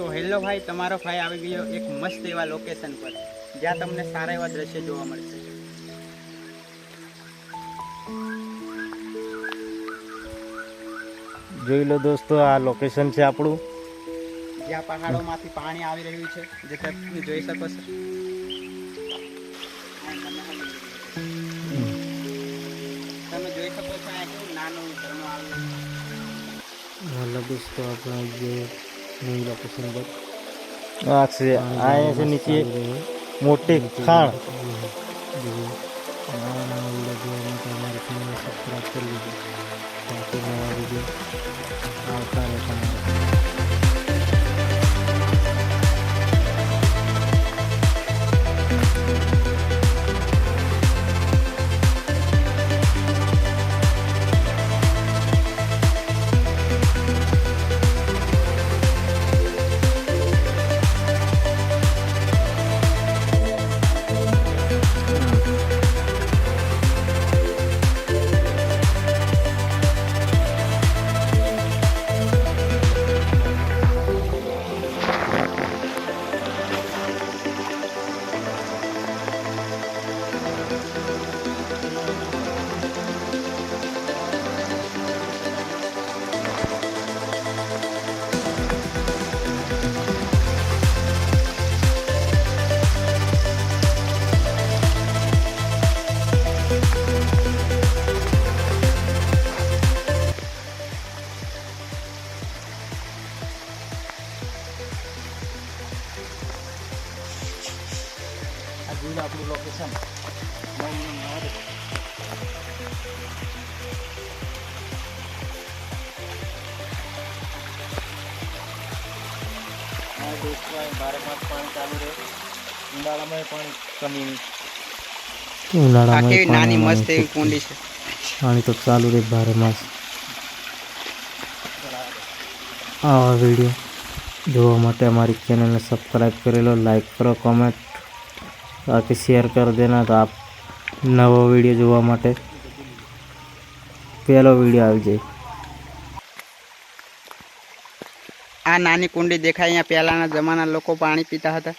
તો હેલો ભાઈ, તમારો ભાઈ આવી ગયો એક મસ્ત એવા લોકેશન પર જ્યાં તમને સારા એવા દ્રશ્ય જોવા મળશે. જોઈ લો દોસ્તો, આ લોકેશન છે આપણું, જ્યાં પહાડોમાંથી પાણી આવી રહ્યું છે, જે તમે જોઈ શકો છો. તમે જોઈ શકો છો આ કેવું નાનું ઝરણું આવ્યું છે. हेलो दोस्तों, अपना ये न्यू लोकेशन पर आए से नीचे मोटे खान हमारे चैनल सब्सक्राइब कर लीजिए ताकि नया वीडियो आता रहता है. આ જોઈ લો આપણું લોકેશન. બારેમાસ પાણી ચાલુ રહે, ઉનાળામાં પાણી કમી નહીં. આ કેવી નાની મસ્ત એવી કુંડી છે. પાણી તો ચાલુ રહે બારેમાસ. આવા વિડીયો જોવા માટે हमारी चैनल ने सब्सक्राइब करेलो, लाइक करो, कमेंट बाकी शेयर कर देना तो आप नવો વિડીયો જોવા માટે પહેલો વિડીયો આવી જાય. આ નાની કુંડી દેખાય, અહીંયા પહેલાના જમાના લોકો પાણી પીતા હતા.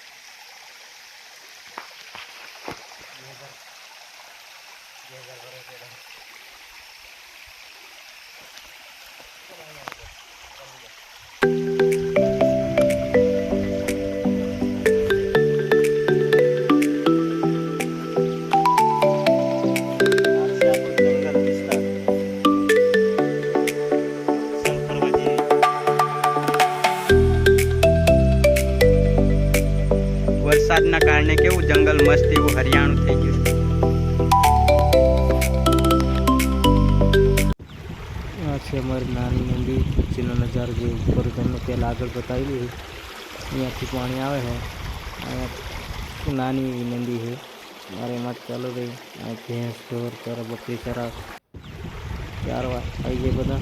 વરસાદના કારણે કેવું જંગલ મસ્ત એવું હરિયાળું થઈ ગયું. આ છે અમારી નાની નદી, જેનો નજારો જે ઉપર તમને પહેલાં આગળ બતાવેલી છે. અહીંયાથી પાણી આવે છે. અહીંયા નાની એવી નદી છે, મારે એમાં જ ચાલુ રહી. આ ભેંસ ઢોર ચરા બકરી ચરા ચારવા આવી જાય બધા.